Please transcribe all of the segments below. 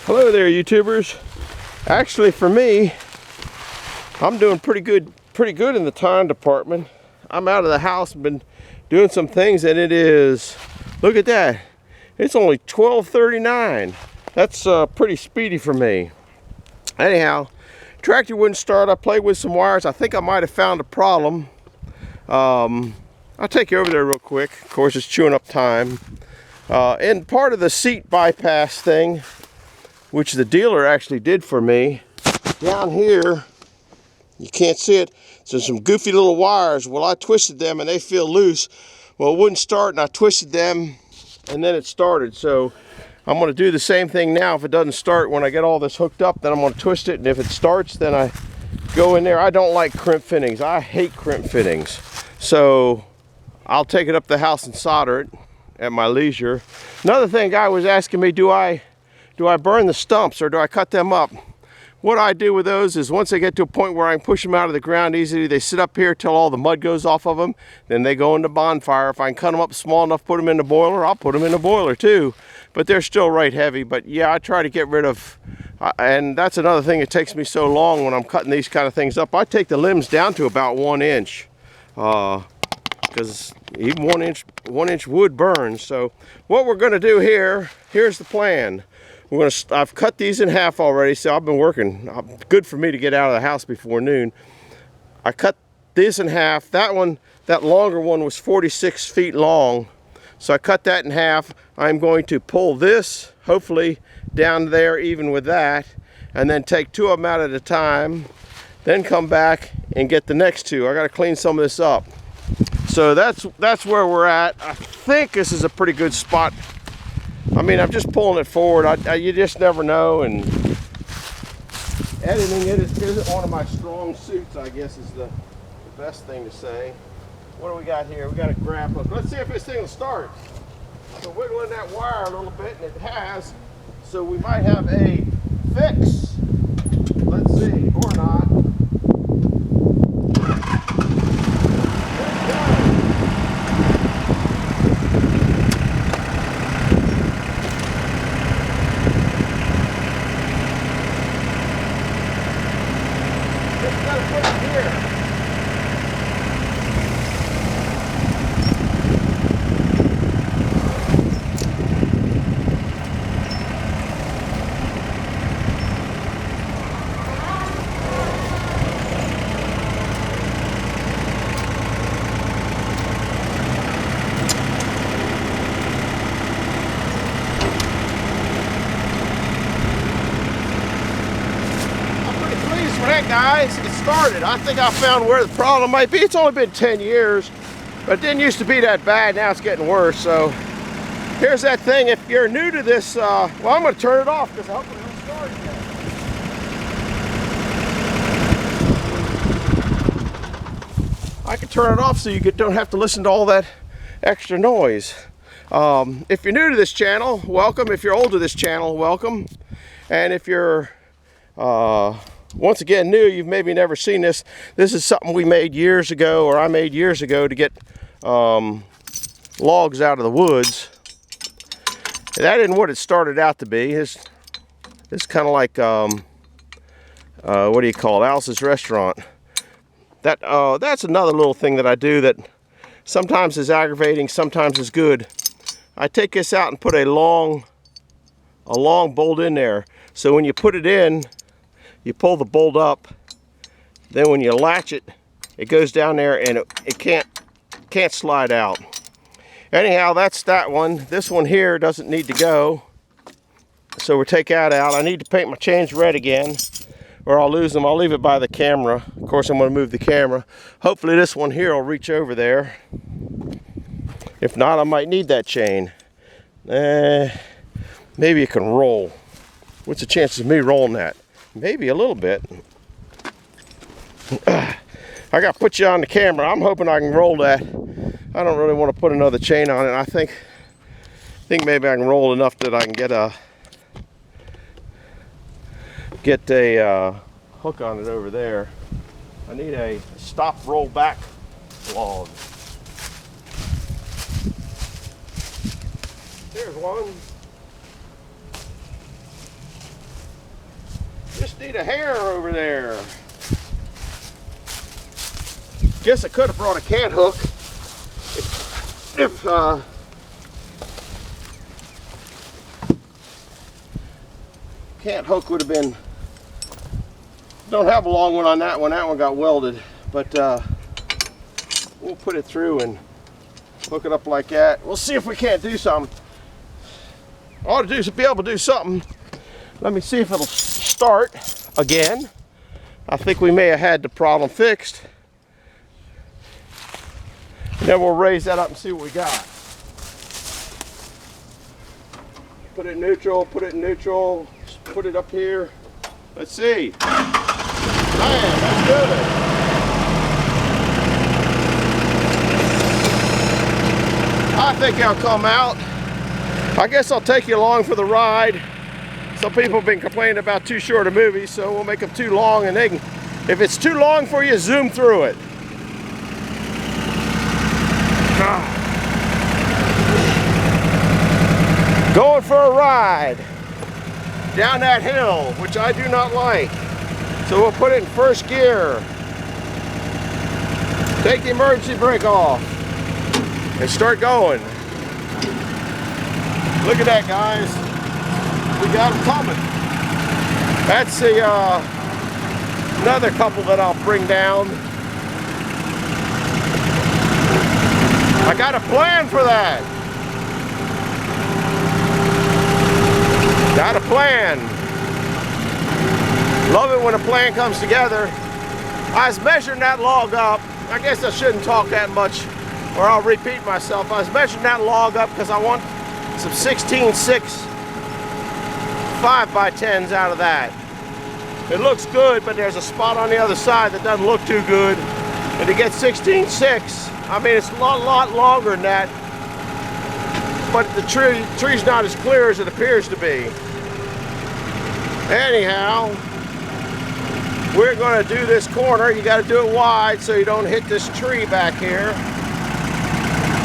Hello there, YouTubers. Actually, for me, I'm doing pretty good in the time department. I'm out of the house and been doing some things, and it is, look at that, it's only 12:39. That's pretty speedy for me. Anyhow, tractor wouldn't start. I played with some wires. I think I might have found a problem. I'll take you over there real quick. Of course, it's chewing up time. And part of the seat bypass thing, which the dealer actually did for me, down here, you can't see it, so some goofy little wires. Well, I twisted them and they feel loose. Well, it wouldn't start, and I twisted them and then it started. So I'm going to do the same thing now. If it doesn't start when I get all this hooked up, then I'm going to twist it, and if it starts, then I go in there. I don't like crimp fittings. I hate crimp fittings. So I'll take it up the house and solder it at my leisure. Another thing, guy was asking me, do I burn the stumps or do I cut them up? What I do with those is once they get to a point where I can push them out of the ground easily, they sit up here till all the mud goes off of them. Then they go in the bonfire. If I can cut them up small enough, put them in the boiler, I'll put them in the boiler too. But they're still right heavy. But yeah, I try to get rid of, and that's another thing that takes me so long when I'm cutting these kind of things up. I take the limbs down to about 1 inch. Because even 1 inch wood burns. So what we're going to do here, here's the plan. I've cut these in half already, so I've been working. Good for me to get out of the house before noon. I cut this in half. That one, that longer one, was 46 feet long. So I cut that in half. I'm going to pull this, hopefully, down there even with that, and then take 2 of them out at a time, then come back and get the next 2. I got to clean some of this up. So that's where we're at. I think this is a pretty good spot. I mean, I'm just pulling it forward. You just never know, and editing it isn't one of my strong suits, I guess is the best thing to say. What do we got here? We got a grab hook. Let's see if this thing will start. So wiggling that wire a little bit, and it has. So we might have a fix. Let's see, or not. Guys, it started. I think I found where the problem might be. It's only been 10 years, but it didn't used to be that bad. Now it's getting worse. So here's that thing. If you're new to this, well, I'm going to turn it off because hopefully it'll start again. I can turn it off so you don't have to listen to all that extra noise. If you're new to this channel, welcome. If you're old to this channel, welcome. And if you're once again new, you've maybe never seen this. This is something we made years ago, or I made years ago, to get logs out of the woods. That isn't what it started out to be. It's kind of like what do you call it? Alice's Restaurant. That's another little thing that I do that sometimes is aggravating, sometimes is good. I take this out and put a long bolt in there. So when you put it in, you pull the bolt up, then when you latch it, it goes down there and it can't slide out. Anyhow, that's that one. This one here doesn't need to go, so we'll take that out. I need to paint my chains red again, or I'll lose them. I'll leave it by the camera. Of course, I'm going to move the camera. Hopefully this one here will reach over there. If not, I might need that chain. Maybe it can roll. What's the chances of me rolling that? Maybe a little bit. I got to put you on the camera. I'm hoping I can roll that. I don't really want to put another chain on it. I think maybe I can roll enough that I can get a hook on it over there. I need a stop roll back log. There's one. just need a hair over there. Guess I could have brought a cant hook if cant hook would have been. Don't have a long one on that one. That one got welded, but we'll put it through and hook it up like that. We'll see if we can't do something. All to do is be able to do something. Let me see if it'll start again. I think we may have had the problem fixed. And then we'll raise that up and see what we got. Put it in neutral, put it in neutral, put it up here. Let's see. Man, that's good. I think I'll come out. I guess I'll take you along for the ride. Some people have been complaining about too short of movies, so we'll make them too long, and they can, if it's too long for you, zoom through it. Going for a ride down that hill, which I do not like. So we'll put it in first gear. Take the emergency brake off and start going. Look at that, guys. We got them coming. That's the another couple that I'll bring down. I got a plan for that. Got a plan. Love it when a plan comes together. I was measuring that log up. I guess I shouldn't talk that much or I'll repeat myself. I was measuring that log up because I want some 16.6 5x10s out of that. It looks good, but there's a spot on the other side that doesn't look too good. And to get 16.6, I mean, it's a lot longer than that. But the tree's not as clear as it appears to be. Anyhow, we're going to do this corner. You got to do it wide so you don't hit this tree back here.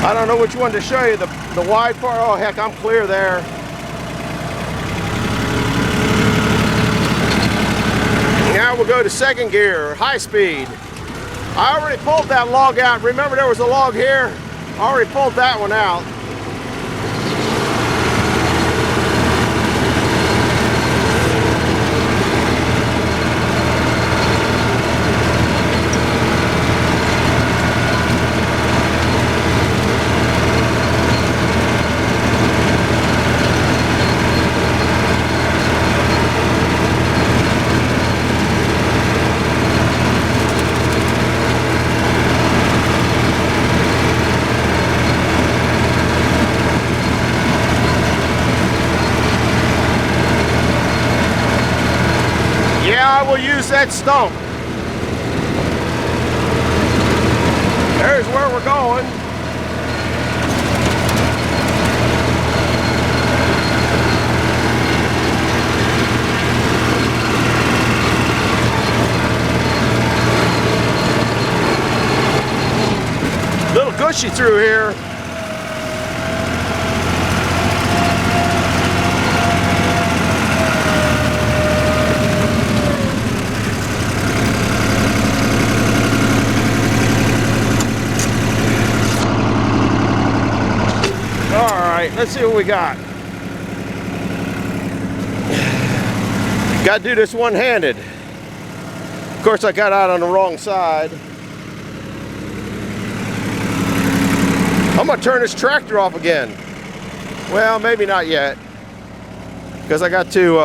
I don't know which one to show you. The wide part. Oh heck, I'm clear there. Now we'll go to second gear, high speed. I already pulled that log out. Remember there was a log here? I already pulled that one out. I will use that stump. There's where we're going. Little gushy through here. Let's see what we got. Got to do this one-handed. Of course, I got out on the wrong side. I'm going to turn this tractor off again. Well, maybe not yet. Because I got to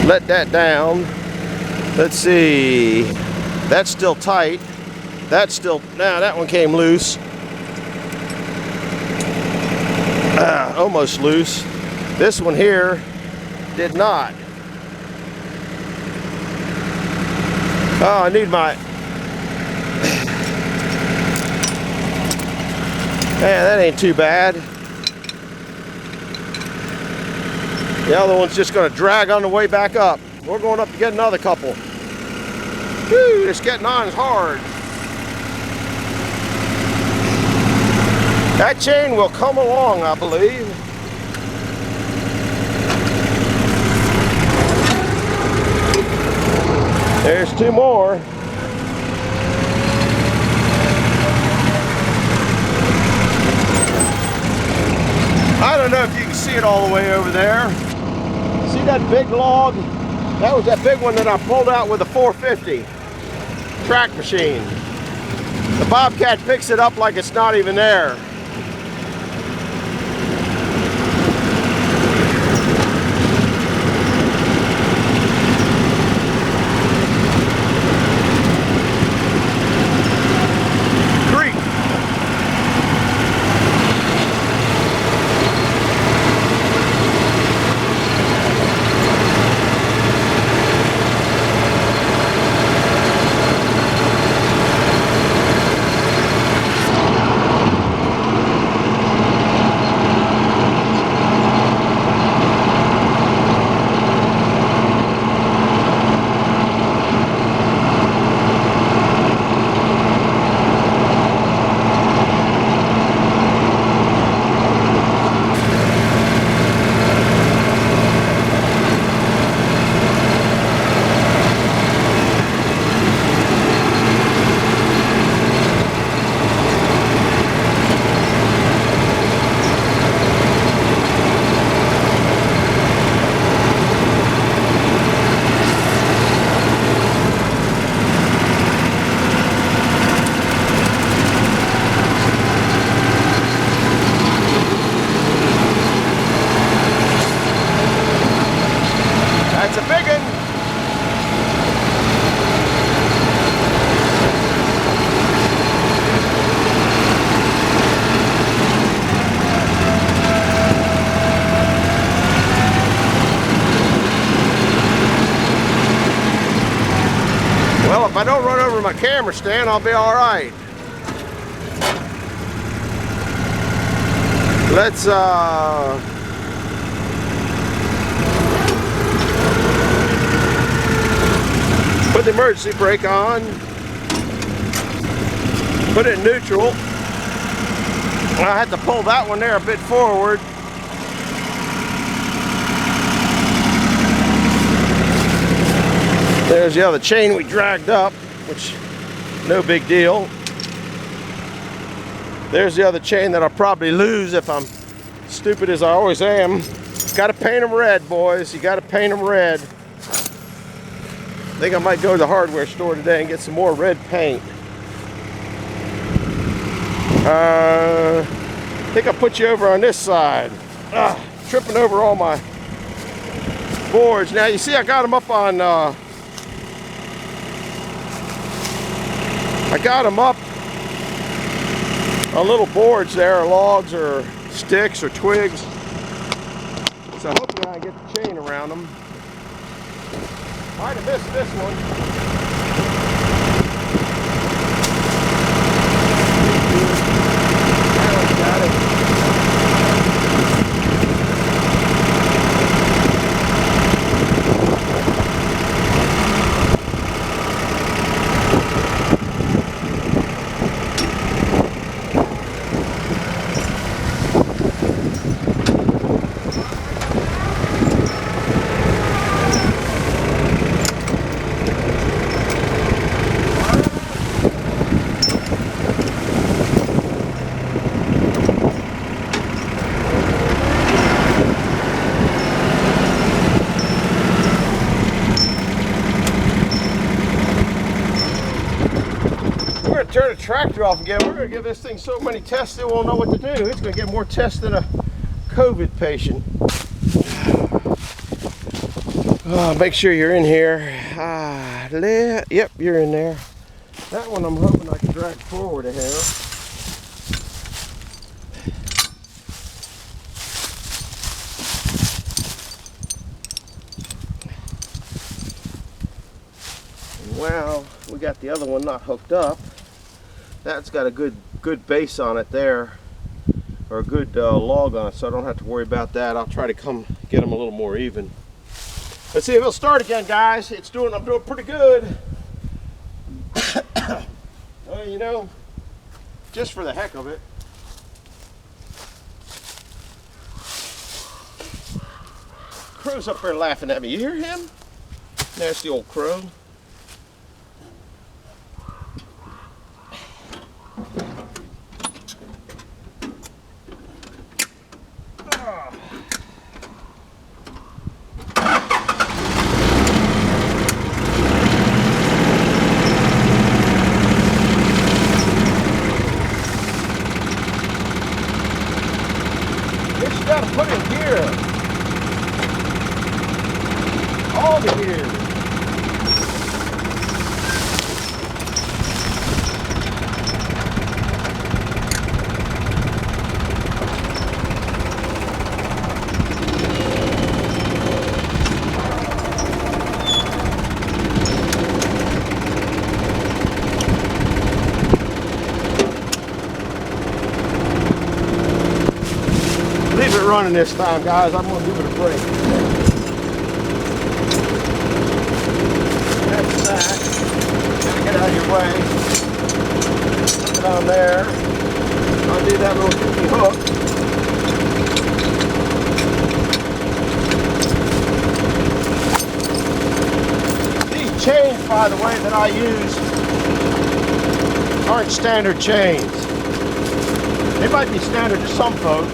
let that down. Let's see. That's still tight. That's still, now that one came loose. Almost loose. This one here did not. Oh, I need my, man, that ain't too bad. The other one's just gonna drag on the way back up. We're going up to get another couple. Whew, it's getting on hard. That chain will come along, I believe. There's two more. I don't know if you can see it all the way over there. See that big log? That was that big one that I pulled out with a 450 track machine. The Bobcat picks it up like it's not even there. That's a big one. Well, if I don't run over my camera stand, I'll be all right. Let's put the emergency brake on, put it in neutral. I had to pull that one there a bit forward. There's the other chain we dragged up, which no big deal. There's the other chain that I'll probably lose if I'm stupid as I always am. Got to paint them red, boys. You got to paint them red. I think I might go to the hardware store today and get some more red paint. I think I'll put you over on this side. Tripping over all my boards. Now you see I got them up on, I got them up on little boards there, or logs or sticks or twigs. So hopefully I get the chain around them. Might have missed this one. Got it. Turn the tractor off again. We're going to give this thing so many tests it won't know what to do. It's going to get more tests than a COVID patient. Make sure you're in here. Yep, you're in there. That one I'm hoping I can drag forward a hair. Well, we got the other one not hooked up. That's got a good base on it there, or a good log on it, so I don't have to worry about that. I'll try to come get them a little more even. Let's see if it'll start again, guys. I'm doing pretty good. Well, you know, just for the heck of it. Crow's up there laughing at me. You hear him? Nasty old crow. got to put in gear. All the gears. Leave it running this time, guys. I'm going to give it a break. That's that. Gotta get out of your way. Put it on there. I'll do that little goofy hook. These chains, by the way, that I use aren't standard chains. They might be standard to some folks.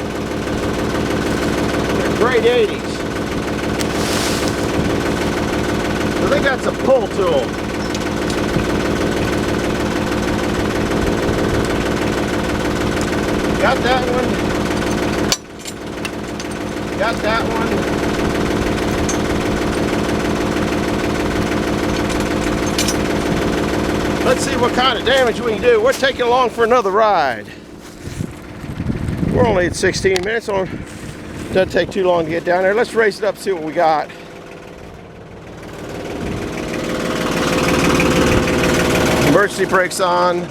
Grade 80s. So they got some pull to them. Got that one. Got that one. Let's see what kind of damage we can do. We're taking along for another ride. We're only at 16 minutes on. Doesn't take too long to get down there. Let's race it up, see what we got. Emergency brakes on.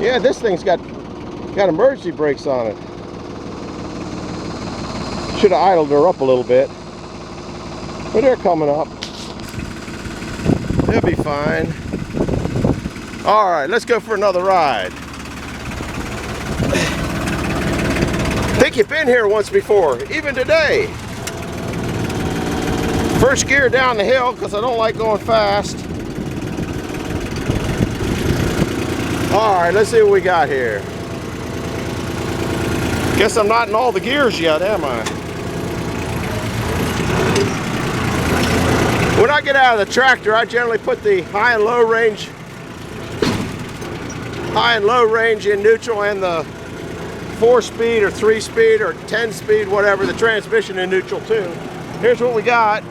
Yeah, this thing's got emergency brakes on it. Should have idled her up a little bit. But they're coming up. They'll be fine. All right, let's go for another ride. I think you've been here once before, even today. First gear down the hill because I don't like going fast. All right, let's see what we got here. Guess I'm not in all the gears yet, am I? When I get out of the tractor, I generally put the high and low range in neutral and the 4-speed or 3-speed or 10-speed, whatever, the transmission in neutral too. Here's what we got.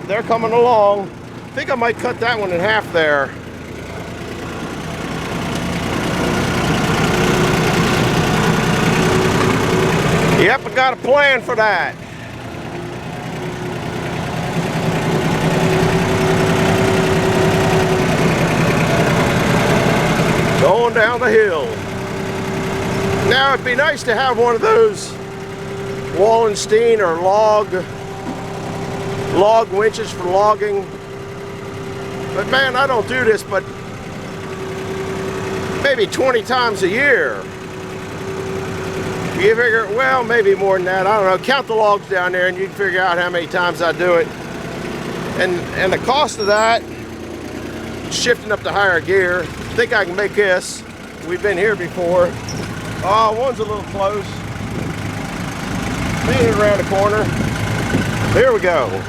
They're coming along. I think I might cut that one in half there. Yep, I got a plan for that. Going down the hill. Now it'd be nice to have one of those Wallenstein or log winches for logging. But man, I don't do this but maybe 20 times a year. You figure, well, maybe more than that. I don't know. Count the logs down there and you can figure out how many times I do it. And the cost of that, shifting up to higher gear, I think I can make this. We've been here before. Oh, one's a little close. Seeing it around the corner. Here we go.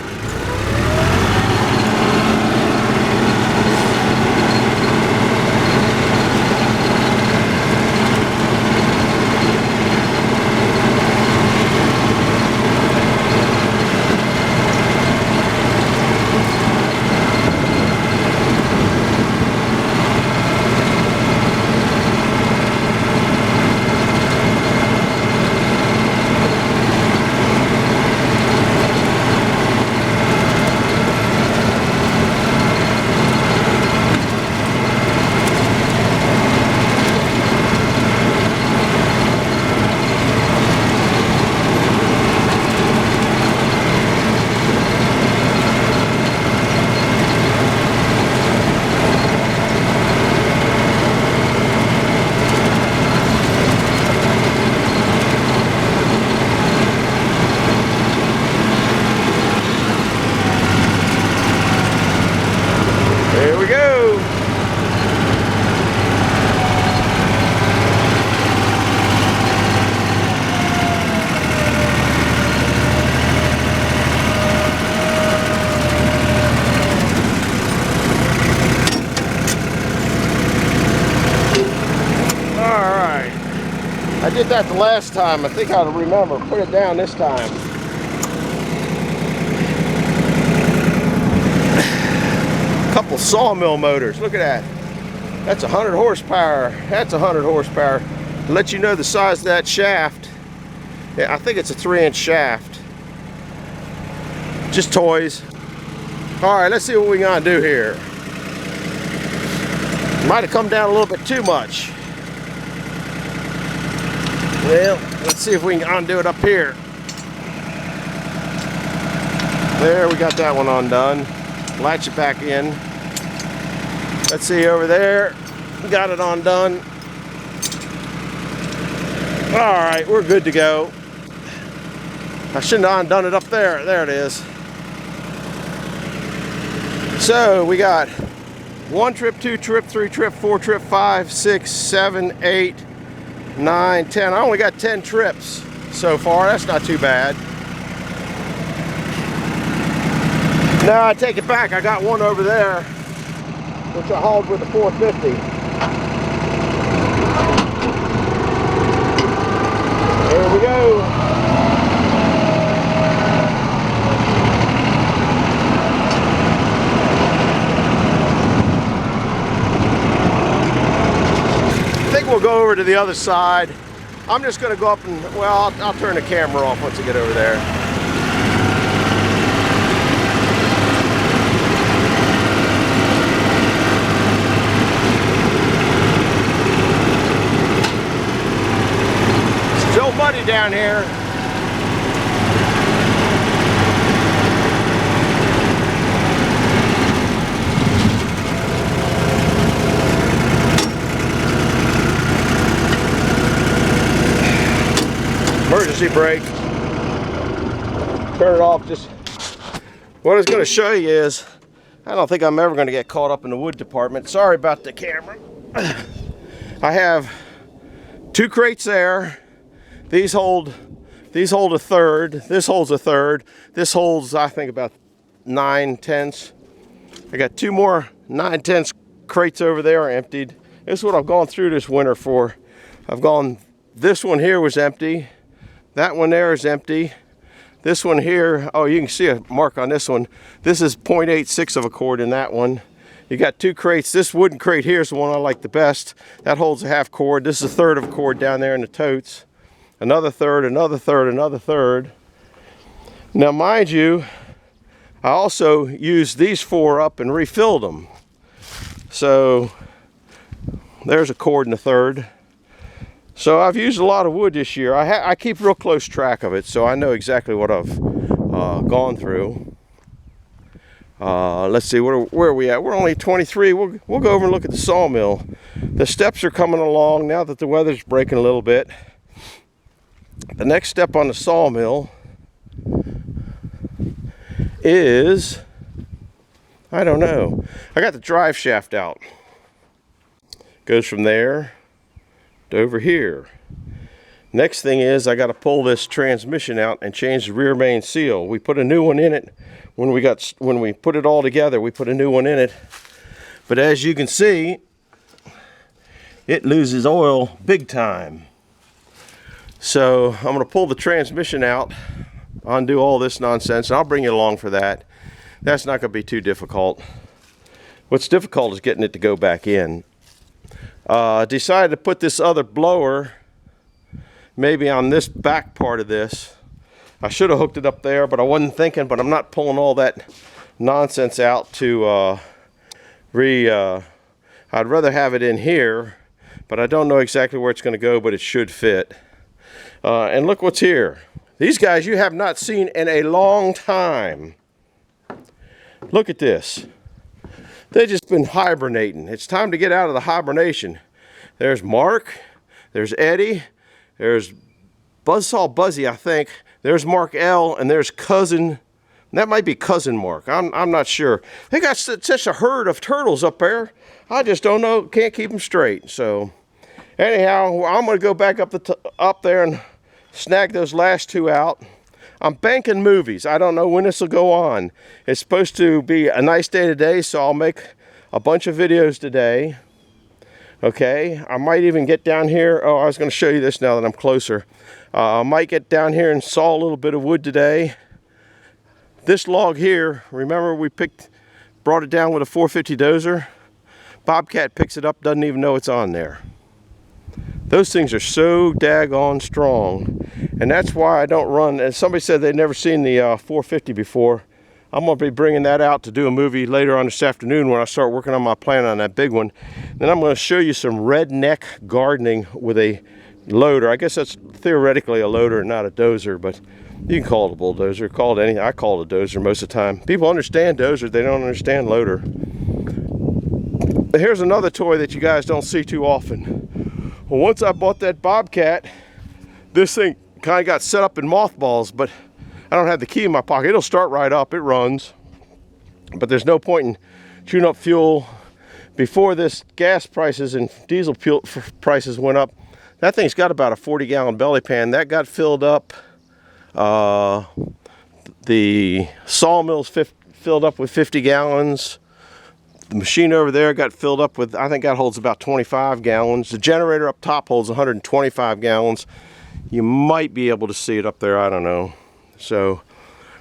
that the last time. I think I remember. Put it down this time. Couple Sawmill motors. Look at that. That's 100 horsepower. That's 100 horsepower. To let you know the size of that shaft. Yeah, I think it's a 3-inch shaft. Just toys. All right, let's see what we gotta do here. Might have come down a little bit too much. Well, let's see if we can undo it up here. There, we got that one undone. Latch it back in. Let's see over there. Got it undone. All right, we're good to go. I shouldn't have undone it up there. There it is. So we got 1 trip, 2 trip, 3 trip, 4 trip, 5, 6, 7, 8, 9, 10. I only got 10 trips so far. That's not too bad. Now I take it back. I got one over there, which I hauled with the 450. There we go. I think we'll go over to the other side. I'm just going to go up and, well, I'll turn the camera off once I get over there. Still muddy down here. Emergency brake. Turn it off. Just what I was going to show you is, I don't think I'm ever going to get caught up in the wood department. Sorry about the camera. I have 2 crates there. These hold a third. This holds a third. This holds, I think, about 9/10. I got 2 more 9/10 crates over there emptied. This is what I've gone through this winter for. This one here was empty. That one there is empty. This one here, oh, you can see a mark on this one. This is 0.86 of a cord in that one. You got 2 crates. This wooden crate here is the one I like the best. That holds a half cord. This is a third of a cord down there in the totes. Another third, another third, another third. Now, mind you, I also used these 4 up and refilled them. So there's a cord and a third. So I've used a lot of wood this year. I keep real close track of it, so I know exactly what I've gone through. Let's see, where are we at? We're only 23. We'll go over and look at the sawmill. The steps are coming along now that the weather's breaking a little bit. The next step on the sawmill is, I don't know. I got the drive shaft out. Goes from there to over here. Next thing is I got to pull this transmission out and change the rear main seal. We put a new one in it when we put it all together. We put a new one in it, but as you can see, it loses oil big time. So I'm going to pull the transmission out, undo all this nonsense, and I'll bring you along for that. That's not going to be too difficult. What's difficult is getting it to go back in. Decided to put this other blower maybe on this back part of this. I should have hooked it up there, but I wasn't thinking, but I'm not pulling all that nonsense out to I'd rather have it in here, but I don't know exactly where it's going to go, but it should fit. And look what's here. These guys you have not seen in a long time. Look at this. They've just been hibernating. It's time to get out of the hibernation. There's Mark. There's Eddie. There's Buzzsaw Buzzy, I think. There's Mark L. And there's Cousin. That might be Cousin Mark. I'm not sure. They got such a herd of turtles up there. I just don't know. Can't keep them straight. So anyhow, I'm going to go back up there and snag those last 2 out. I'm banking movies. I don't know when this will go on. It's supposed to be a nice day today, so I'll make a bunch of videos today. Okay, I might even get down here. Oh, I was going to show you this now that I'm closer. I might get down here and saw a little bit of wood today. This log here, remember we brought it down with a 450 dozer? Bobcat picks it up, doesn't even know it's on there. Those things are so daggone strong. And that's why I don't run, as somebody said they'd never seen the 450 before. I'm going to be bringing that out to do a movie later on this afternoon when I start working on my plan on that big one. Then I'm going to show you some redneck gardening with a loader. I guess that's theoretically a loader, not a dozer, but you can call it a bulldozer, call it anything. I call it a dozer most of the time. People understand dozer, they don't understand loader. Here's another toy that you guys don't see too often. Well, once I bought that Bobcat, this thing kind of got set up in mothballs, but I don't have the key in my pocket. It'll start right up, it runs, but there's no point in chewing up fuel. Before this gas prices and diesel fuel prices went up, that thing's got about a 40-gallon belly pan. That got filled up. The Sawmill's filled up with 50 gallons. The machine over there got filled up with, I think that holds about 25 gallons. The generator up top holds 125 gallons. You might be able to see it up there, I don't know. So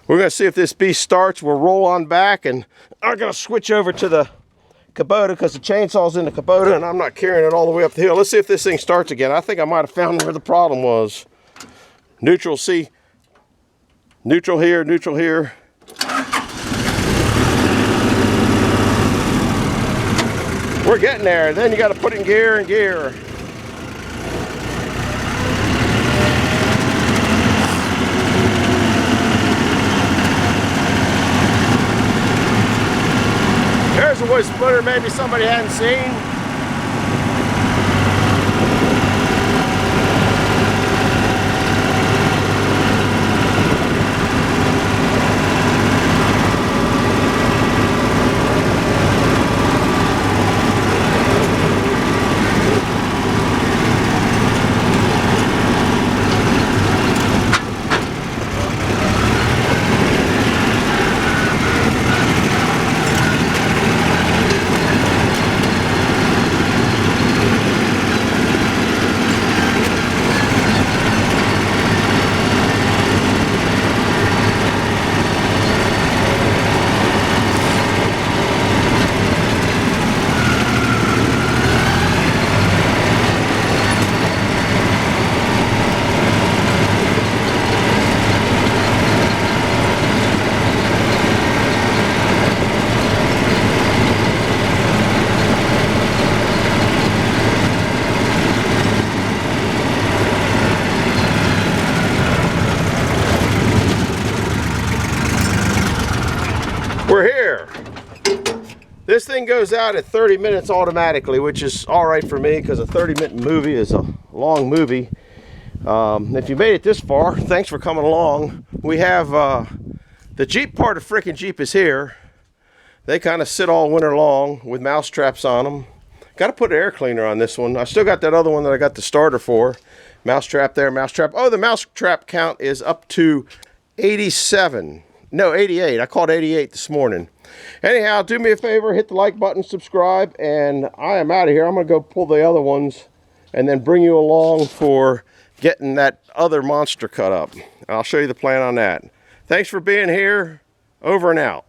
we're going to see if this beast starts. We'll roll on back, and I'm going to switch over to the Kubota because the chainsaw's in the Kubota and I'm not carrying it all the way up the hill. Let's see if this thing starts again. I think I might have found where the problem was. Neutral, see? Neutral here, neutral here. We're getting there. Then you got to put it in gear and gear. There's a wood splitter maybe somebody hadn't seen. We're here. This thing goes out at 30 minutes automatically, which is all right for me because a 30-minute movie is a long movie. If you made it this far, thanks for coming along. We have the Jeep part of frickin' Jeep is here. They kind of sit all winter long with mouse traps on them. Got to put an air cleaner on this one. I still got that other one that I got the starter for. Mouse trap there, mouse trap. Oh, the mouse trap count is up to 87. No, 88. I called 88 this morning. Anyhow, do me a favor, hit the like button, subscribe, and I am out of here. I'm going to go pull the other ones and then bring you along for getting that other monster cut up. I'll show you the plan on that. Thanks for being here. Over and out.